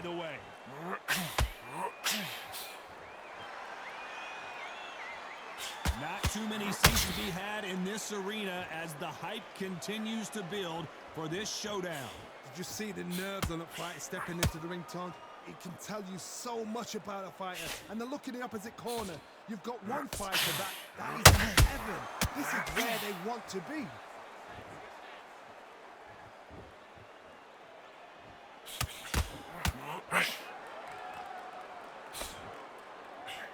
the way. Not too many seats to be had in this arena as the hype continues to build for this showdown. Did you see the nerves on that fight stepping into the ring, Todd? It can tell you so much about a fighter. And then look in the opposite corner. You've got one fighter that is in heaven. This is where they want to be.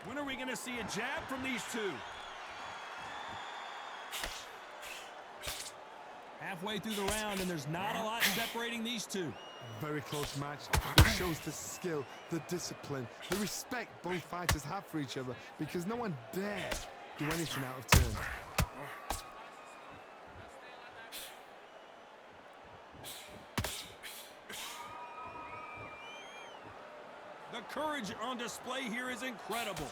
When are we going to see a jab from these two? Halfway through the round, and there's not a lot separating these two. Very close match. It shows the skill, the discipline, the respect both fighters have for each other, because no one dares do anything out of turn. The courage on display here is incredible.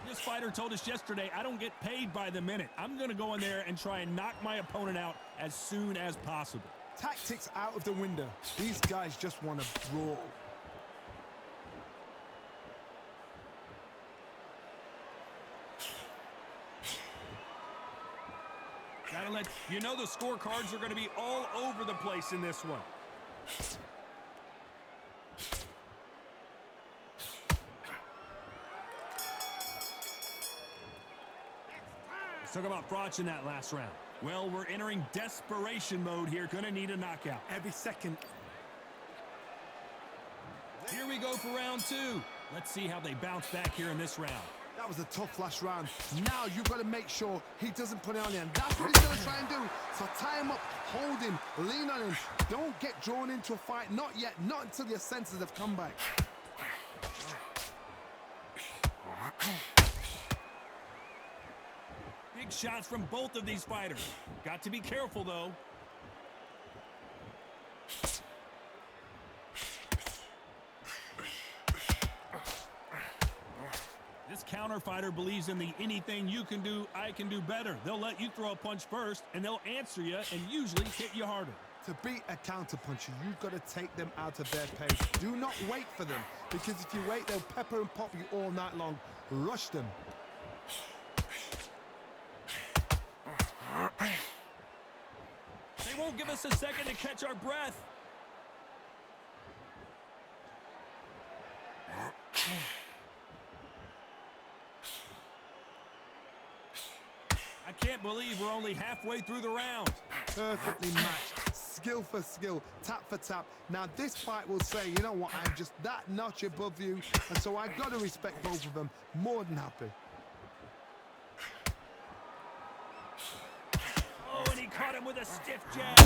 This fighter told us yesterday, I don't get paid by the minute. I'm going to go in there and try and knock my opponent out as soon as possible. Tactics out of the window. These guys just want to brawl. Gotta let you know the scorecards are going to be all over the place in this one. Let's talk about Froch in that last round. Well, we're entering desperation mode here. Gonna need a knockout. Every second. Here we go for round two. Let's see how they bounce back here in this round. That was a tough last round. Now you've got to make sure he doesn't put it on you. And that's what he's going to try and do. So tie him up, hold him, lean on him. Don't get drawn into a fight. Not yet. Not until your senses have come back. Big shots from both of these fighters. Got to be careful, though. This counter fighter believes in the anything you can do, I can do better. They'll let you throw a punch first, and they'll answer you and usually hit you harder. To beat a counter puncher, you've got to take them out of their pace. Do not wait for them, because if you wait, they'll pepper and pop you all night long. Rush them. They won't give us a second to catch our breath. I can't believe we're only halfway through the round. Perfectly matched, skill for skill, tap for tap. Now this fight will say, you know what, I'm just that notch above you, and so I got to respect both of them. More than happy. Oh, and he caught him with a stiff jab.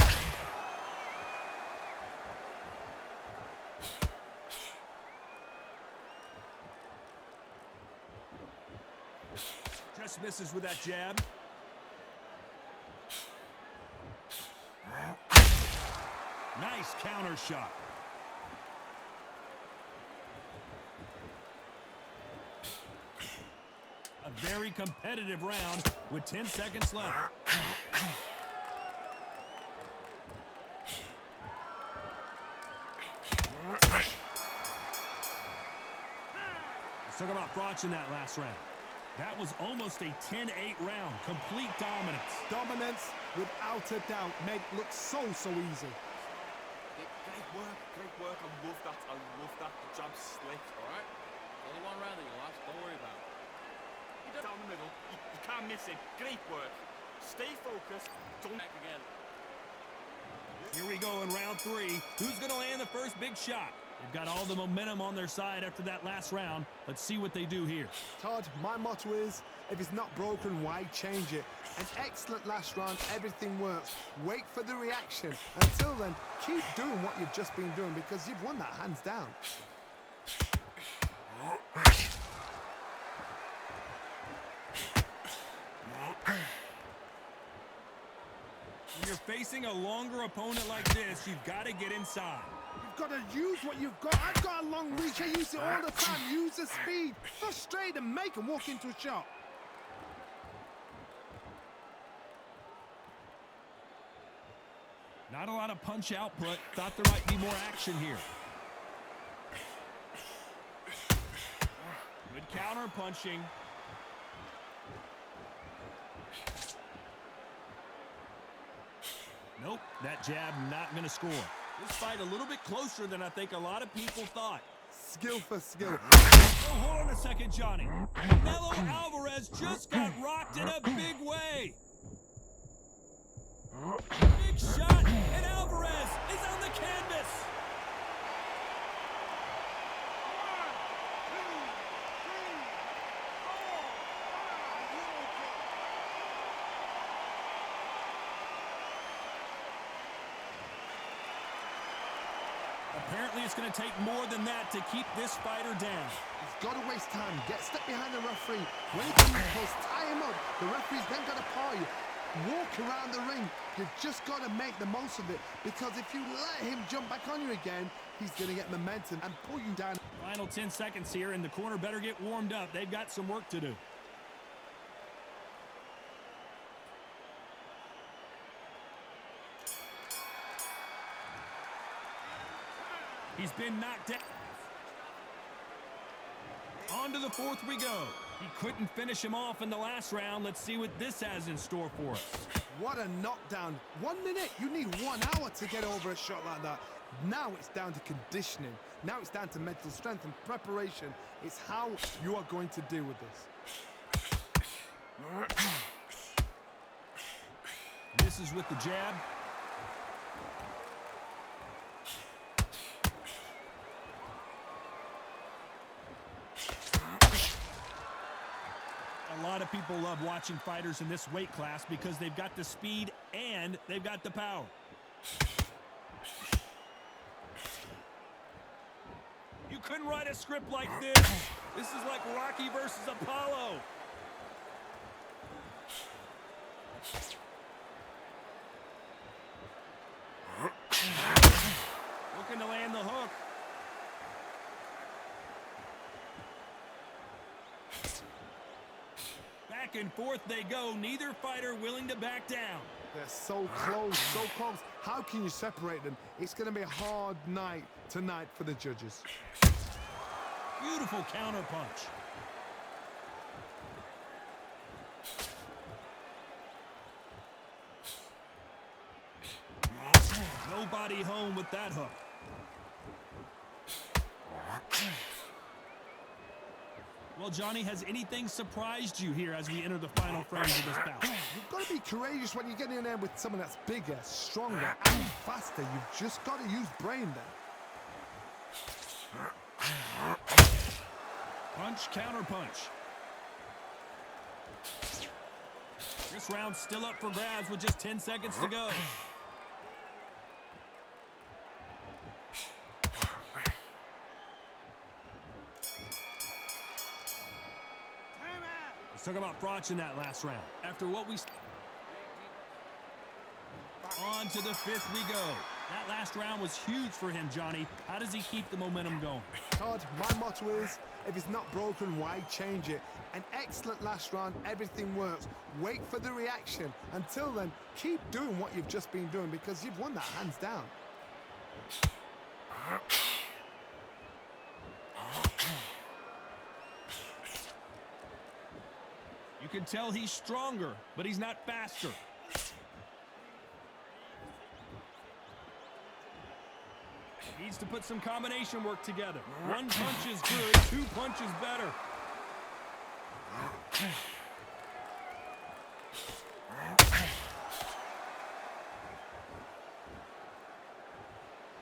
Just misses with that jab. Nice counter shot. A very competitive round with 10 seconds left. Let's talk about Froch in that last round. That was almost a 10-8 round. Complete dominance. Dominance, without a doubt, made it look so easy. Great work. I love that. The jab's slick. All right. Only one round that you lost. Don't worry about it. Down the middle. You can't miss it. Great work. Stay focused. Don't Back again. Here we go in round three. Who's going to land the first big shot? They've got all the momentum on their side after that last round. Let's see what they do here. Todd, my motto is, if it's not broken, why change it? An excellent last round, everything works. Wait for the reaction. Until then, keep doing what you've just been doing, because you've won that hands down. When you're facing a longer opponent like this, you've got to get inside. You've got to use what you've got. I've got a long reach. I use it all the time. Use the speed. Frustrate and make them walk into a shot. Not a lot of punch output. Thought there might be more action here. Good counter punching. Nope, that jab not going to score. This fight a little bit closer than I think a lot of people thought. Skill for skill. Oh, hold on a second, Johnny. Canelo Alvarez just got rocked in a big way. Big shot, and Alvarez is on the canvas. Apparently, it's going to take more than that to keep this fighter down. He's got to waste time. Get step behind the referee. When he comes close, tie him up. The referee's then got to paw you. Walk around the ring. You've just got to make the most of it, because if you let him jump back on you again, he's going to get momentum and pull you down. Final 10 seconds here, and the corner better get warmed up. They've got some work to do. He's been knocked down. On to the fourth we go. He couldn't finish him off in the last round. Let's see what this has in store for us. What a knockdown. 1 minute, you need 1 hour to get over a shot like that. Now it's down to conditioning. Now it's down to mental strength and preparation. It's how you are going to deal with this. This is with the jab. A lot of people love watching fighters in this weight class because they've got the speed and they've got the power. You couldn't write a script like this. This is like Rocky versus Apollo. Looking to land the hook. Back and forth they go. Neither fighter willing to back down. They're so close, so close. How can you separate them? It's going to be a hard night tonight for the judges. Beautiful counter punch. Nobody home with that hook. Well, Johnny, has anything surprised you here as we enter the final frames of this bout? You've got to be courageous when you get in there with someone that's bigger, stronger, and faster. You've just got to use brain there. Punch, counter punch. This round's still up for grabs with just 10 seconds to go. Let's talk about Froch in that last round. After what we... On to the fifth we go. That last round was huge for him, Johnny. How does he keep the momentum going? Todd, my motto is, if it's not broken, why change it? An excellent last round, everything works. Wait for the reaction. Until then, keep doing what you've just been doing, because you've won that hands down. You can tell he's stronger, but he's not faster. Needs to put some combination work together. One punch is good, 2 punches better.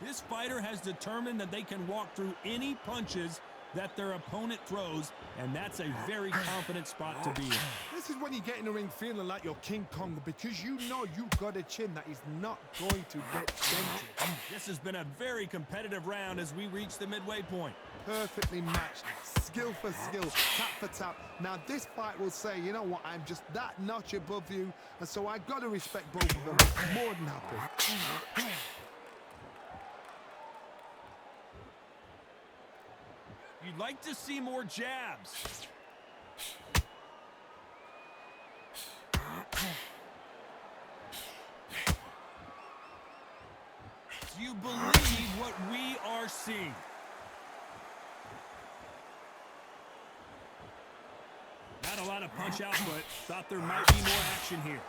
This fighter has determined that they can walk through any punches that their opponent throws, and that's a very confident spot to be in. This is when you get in the ring feeling like you're King Kong, because you know you've got a chin that is not going to get dented. This has been a very competitive round as we reach the midway point. Perfectly matched, skill for skill, tap for tap. Now this fight will say, you know what, I'm just that notch above you, and so I got to respect both of them. More than happy. You'd like to see more jabs. Do you believe what we are seeing? Not a lot of punch output. Thought there might be more action here.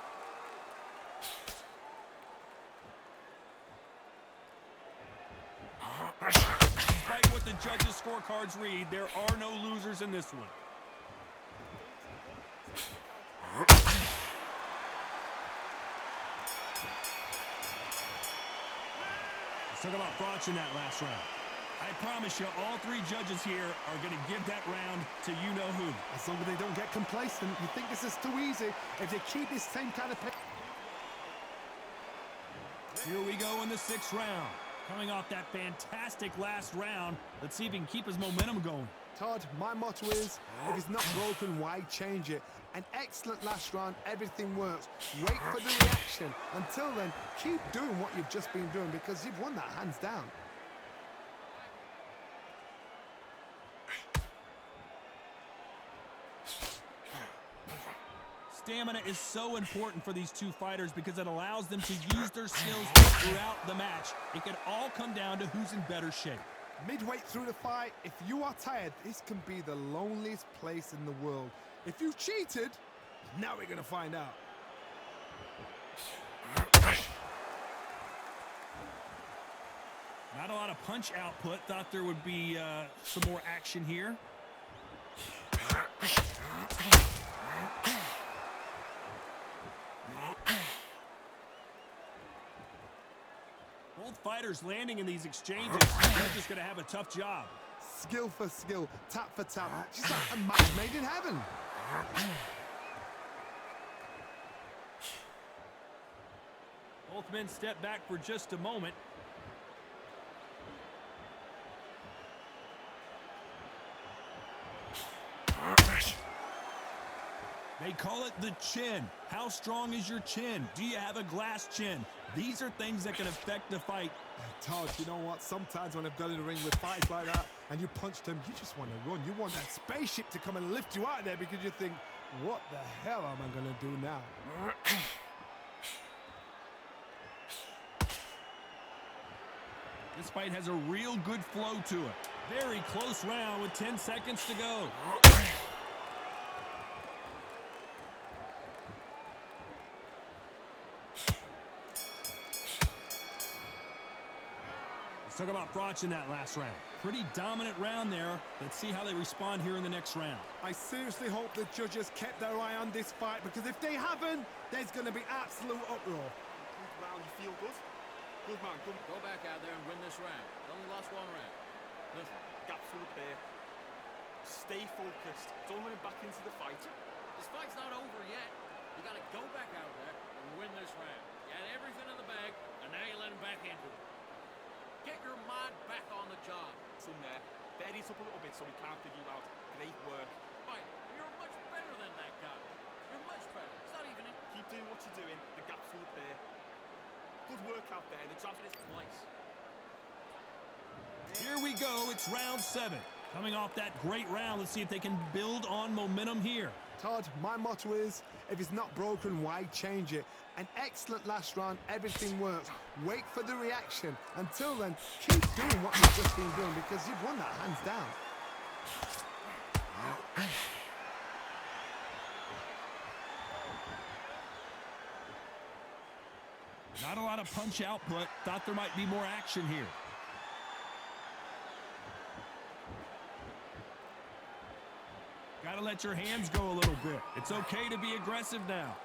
Despite what the judges' scorecards read, there are no losers in this one. Let's talk about Froch in that last round. I promise you, all three judges here are going to give that round to you-know-who. As long as they don't get complacent, you think this is too easy. If they keep this same kind of play. Here we go in the 6th round. Coming off that fantastic last round, let's see if he can keep his momentum going. Todd, my motto is, if it's not broken, why change it? An excellent last round, everything works. Wait for the reaction. Until then, keep doing what you've just been doing because you've won that hands down. Stamina is so important for these two fighters because it allows them to use their skills throughout the match. It can all come down to who's in better shape. Midway through the fight, if you are tired, this can be the loneliest place in the world. If you cheated, now we're going to find out. Not a lot of punch output. Thought there would be some more action here. Both fighters landing in these exchanges. They're just going to have a tough job. Skill for skill, tap for tap. Just like a match made in heaven. Both men step back for just a moment. They call it the chin. How strong is your chin? Do you have a glass chin? These are things that can affect the fight. Todd, you know what? Sometimes when I've got in the ring with fights like that and you punch them, you just want to run. You want that spaceship to come and lift you out of there because you think, what the hell am I going to do now? This fight has a real good flow to it. Very close round with 10 seconds to go. Let's talk about Froch in that last round. Pretty dominant round there. Let's see how they respond here in the next round. I seriously hope the judges kept their eye on this fight because if they haven't, there's going to be absolute uproar. Good round, you feel good? Good man, good. Go back out there and win this round. Only lost one round. Listen, gap full of pair. Stay focused. Don't let him back into the fight. This fight's not over yet. You gotta go back out there and win this round. You had everything in the bag, and now you let him back into it. Get your mind back on the job. It's in there. Berries up a little bit so we can't figure you out. Great work. Fine. You're much better than that guy. You're much better. It's not even in. Keep doing what you're doing. The gap's full of pair. Good work out there. The job This twice. Here we go. It's round 7. Coming off that great round, let's see if they can build on momentum here. Todd, my motto is, if it's not broken, why change it? An excellent last round, everything works. Wait for the reaction. Until then, keep doing what you've just been doing because you've won that hands down. Not a lot of punch output. Thought there might be more action here. Got to let your hands go a little bit. It's okay to be aggressive now.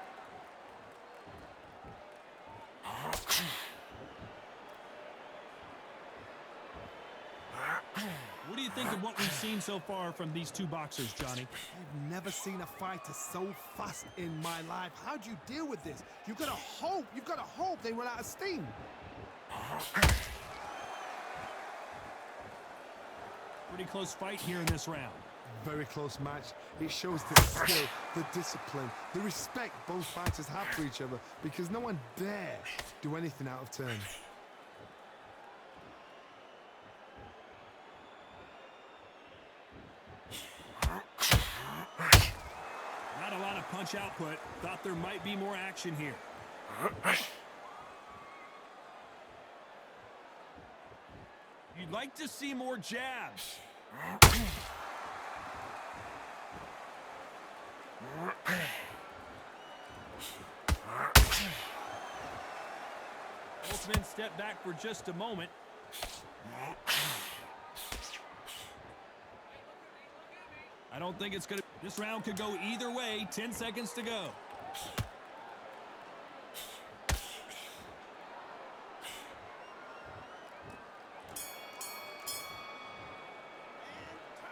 What do you think of what we've seen so far from these two boxers, Johnny? I've never seen a fighter so fast in my life. How do you deal with this? You've got to hope they run out of steam. Pretty close fight here in this round. Very close match. It shows the skill, the discipline, the respect both fighters have for each other because no one dare do anything out of turn. Not a lot of punch output. Thought there might be more action here. You'd like to see more jabs. Both men step back for just a moment. I don't think it's going to... This round could go either way. 10 seconds to go.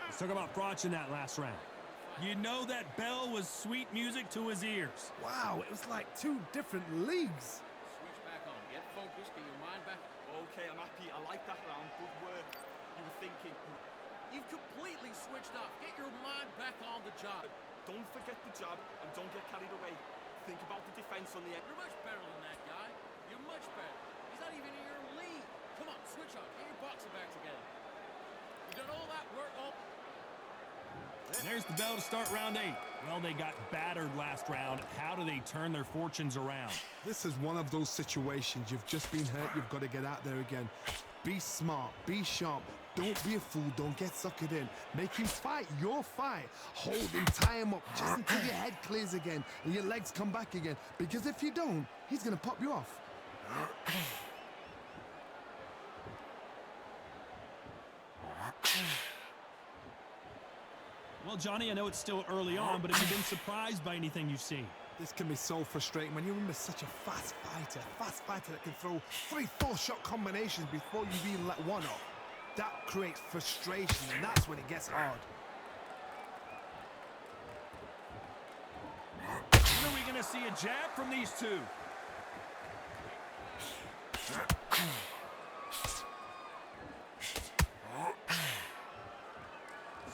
Let's talk about Froch in that last round. You know that bell was sweet music to his ears. Wow, it was like two different leagues. Switch back on. Get focused. Get your mind back. Okay, I'm happy. I like that round. Good work. You were thinking. You've completely switched off. Get your mind back on the job. Don't forget the jab and don't get carried away. Think about the defense on the end. You're much better than that guy. You're much better. He's not even in your league. Come on, switch on. Get your boxing back together. You've done all that work. And there's the bell to start round 8. Well, they got battered last round. How do they turn their fortunes around? This is one of those situations. You've just been hurt. You've got to get out there again. Be smart. Be sharp. Don't be a fool. Don't get suckered in. Make him fight your fight. Hold him, tie him up just until your head clears again and your legs come back again. Because if you don't, he's going to pop you off. Well, Johnny, I know it's still early on, but have you been surprised by anything you've seen? This can be so frustrating when you're under such a fast fighter that can throw 3-4 shot combinations before you've even let one off. That creates frustration, and that's when it gets hard. When are we going to see a jab from these two?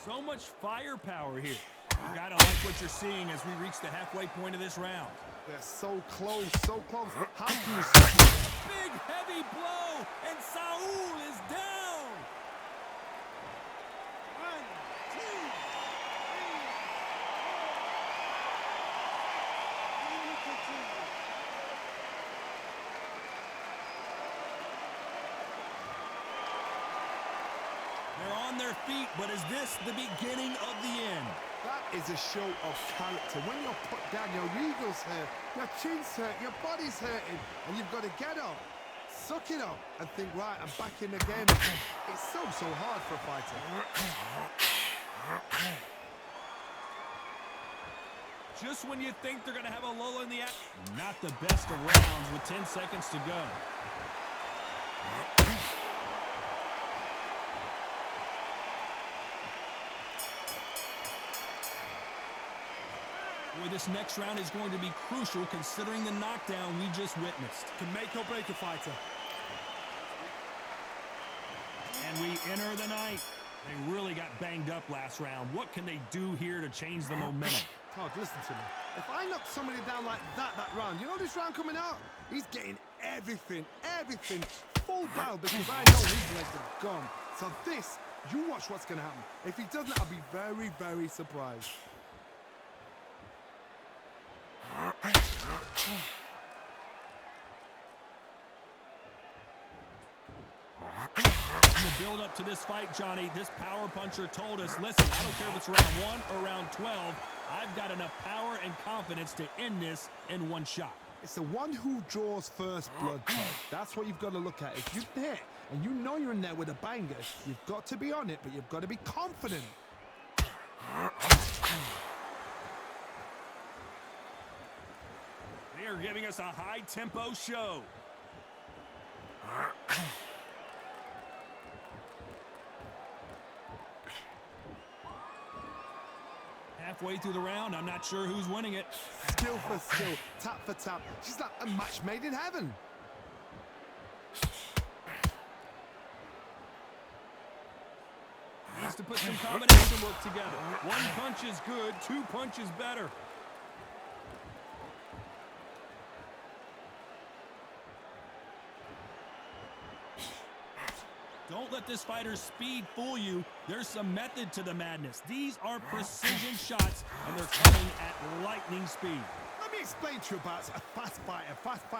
So much firepower here. You gotta like what you're seeing as we reach the halfway point of this round. They're so close, so close. How can you... Big heavy blow, and Saul is down. 1, 2, 3, 4. They're on their feet, but is this the beginning of the end? That is a show of character. When you're put down, your eagle's hurt, your chin's hurt, your body's hurting, and you've got to get up, suck it up, and think, right, I'm back in the game. It's so hard for a fighter. Just when you think they're going to have a lull in the action. Not the best of rounds with 10 seconds to go. Boy, this next round is going to be crucial considering the knockdown we just witnessed. Can make or break a fighter. And we enter the night. They really got banged up last round. What can they do here to change the momentum? Todd, listen to me. If I knock somebody down like that round, you know this round coming out? He's getting everything, full barrel because I know his legs are gone. So this, you watch what's going to happen. If he doesn't, I'll be very, very surprised. In the build up to this fight, Johnny, this power puncher told us, listen, I don't care if it's round 1 or round 12, I've got enough power and confidence to end this in one shot. It's the one who draws first blood, Todd. That's what you've got to look at. If you're there and you know you're in there with a banger, you've got to be on it, but you've got to be confident. They are giving us a high-tempo show. Halfway through the round, I'm not sure who's winning it. Skill for skill, tap for tap. She's like a match made in heaven. Needs to put some combination work together. One punch is good, 2 punches better. Don't let this fighter's speed fool you. There's some method to the madness. These are precision shots, and they're coming at lightning speed. Let me explain to you about a fast fighter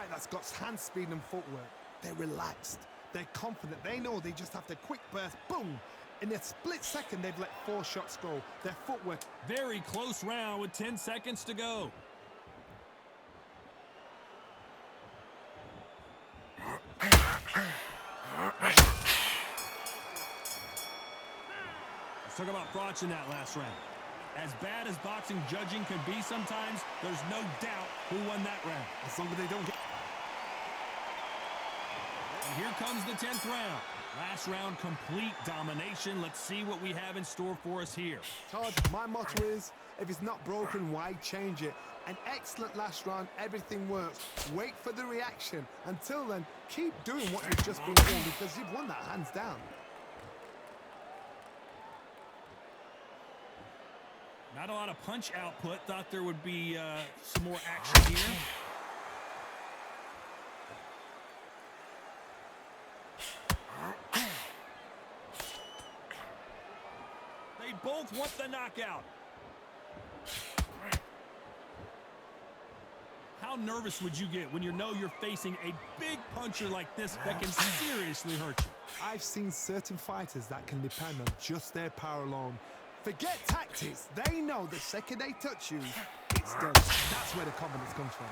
that's got hand speed and footwork. They're relaxed. They're confident. They know they just have to quick burst. Boom! In a split second, they've let 4 shots go. Their footwork. Very close round with 10 seconds to go. Let's talk about Froch in that last round. As bad as boxing judging can be sometimes, there's no doubt who won that round. As long as they don't get... And here comes the 10th round. Last round, complete domination. Let's see what we have in store for us here. Todd, my motto is, if it's not broken, why change it? An excellent last round, everything works. Wait for the reaction. Until then, keep doing what you've just been doing because you've won that hands down. Not a lot of punch output. Thought there would be some more action here. They both want the knockout. How nervous would you get when you know you're facing a big puncher like this that can seriously hurt you? I've seen certain fighters that can depend on just their power alone. Forget tactics. They know the second they touch you, it's done. That's where the confidence comes from.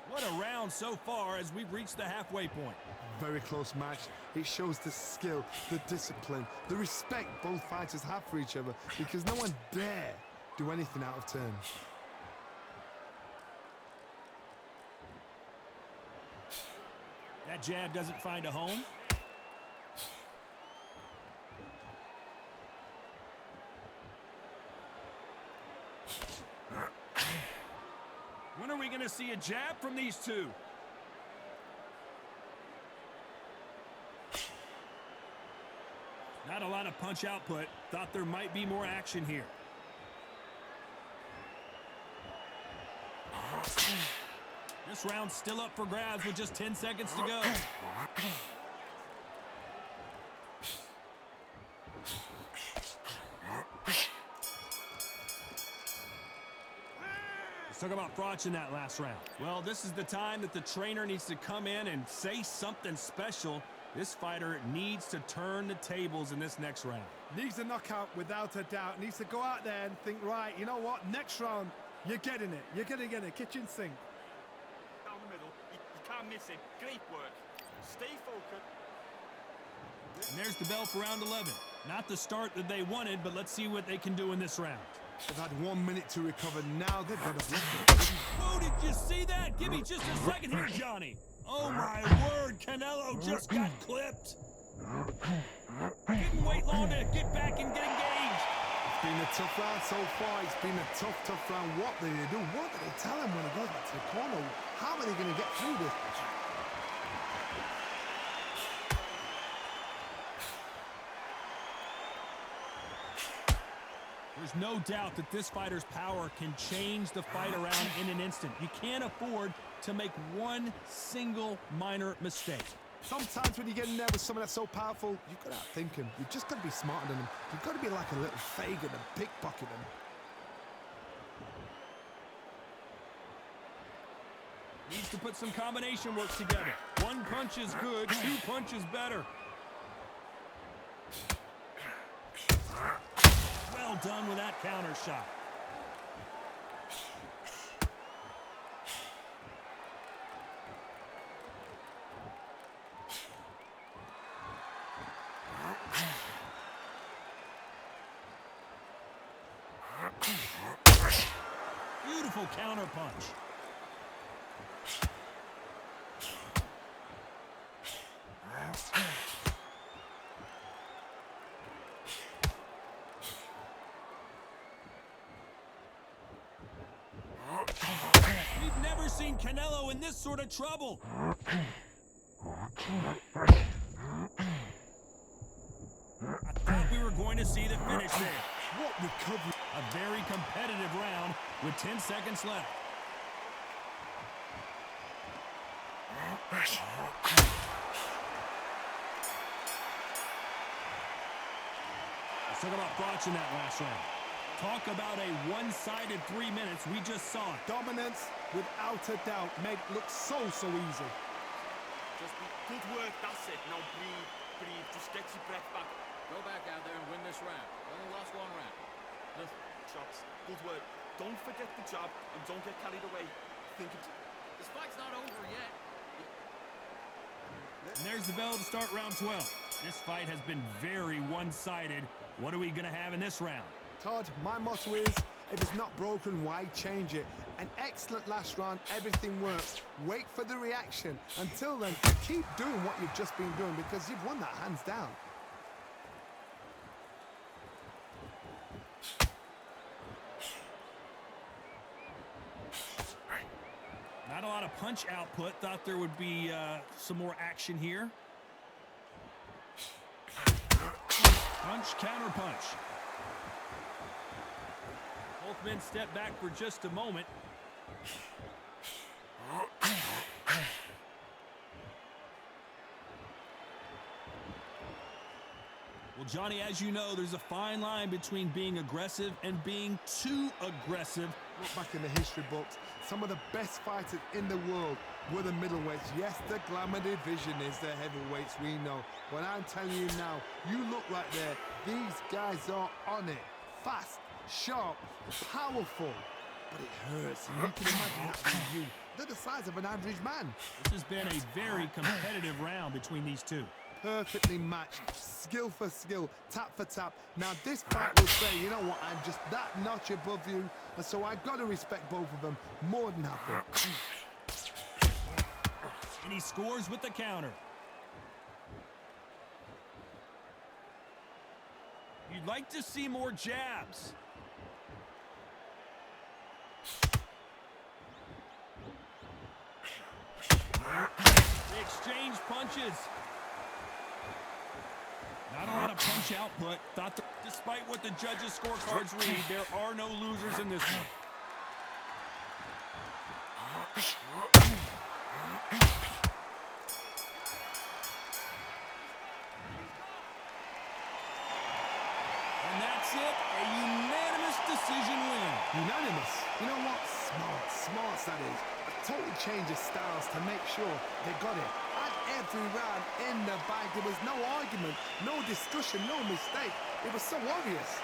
What a round so far as we've reached the halfway point. Very close match. It shows the skill, the discipline, the respect both fighters have for each other because no one dare do anything out of turn. That jab doesn't find a home. When are we going to see a jab from these two? Not a lot of punch output. Thought there might be more action here. This round's still up for grabs with just 10 seconds to go. Let's talk about Froch in that last round. Well, this is the time that the trainer needs to come in and say something special. This fighter needs to turn the tables in this next round. Needs a knockout without a doubt. Needs to go out there and think, right, you know what? Next round, you're getting it. You're going to get it. Kitchen sink. Down the middle. You can't miss it. Great work. Stay focused. And there's the bell for round 11. Not the start that they wanted, but let's see what they can do in this round. They've had 1 minute to recover. Now they've got to... Whoa, did you see that? Give me just a second here, Johnny. Oh, my word. Canelo just got clipped. Didn't wait long to get back and get engaged. It's been a tough round so far. It's been a tough round. What do they do? What do they tell him when he goes back to the corner? How are they going to get through this? There's no doubt that this fighter's power can change the fight around in an instant. You can't afford to make one single minor mistake. Sometimes when you get in there with someone that's so powerful, you've got to outthink him. You've just got to be smarter than him. You've got to be like a little Fagin and pickpocket him. Needs to put some combination work together. One punch is good, 2 punches better. Well done with that counter shot. Beautiful counter punch. We've never seen Canelo in this sort of trouble. I thought we were going to see the finish there. What recovery. A very competitive round with 10 seconds left. Let's talk about Froch in that last round. Talk about a one-sided 3 minutes. We just saw it. Dominance, without a doubt, made it look so easy. Just good work, that's it. Now breathe, breathe. Just get your breath back. Go back out there and win this round. Only lost one round. Listen, shots. Good work. Don't forget the job and don't get carried away. Think of... This fight's not over yet. And there's the bell to start round 12. This fight has been very one-sided. What are we going to have in this round? Todd, my motto is, if it's not broken, why change it? An excellent last round, everything works. Wait for the reaction. Until then, keep doing what you've just been doing because you've won that hands down. Not a lot of punch output. Thought there would be some more action here. Punch, counter punch. Both men step back for just a moment. Well, Johnny, as you know, there's a fine line between being aggressive and being too aggressive. Look back in the history books, some of the best fighters in the world were the middleweights. Yes, the glamour division is the heavyweights, we know. But I'm telling you now, you look right there, these guys are on it. Fast, sharp, powerful. But it hurts, and you can imagine that being you. They're the size of an average man. This has been a very competitive round between these two. Perfectly matched, skill for skill, tap for tap. Now this fight will say, you know what, I'm just that notch above you, and so I've got to respect both of them more than happy. And he scores with the counter. You'd like to see more jabs. They exchange punches. Not a lot of punch output. Despite what the judges' scorecards read, there are no losers in this one. And that's it, a unanimous decision win. Unanimous. You know what? Smart that is. A total change of styles to make sure they got it. And every round in the bag, there was no argument, no discussion, no mistake. It was so obvious.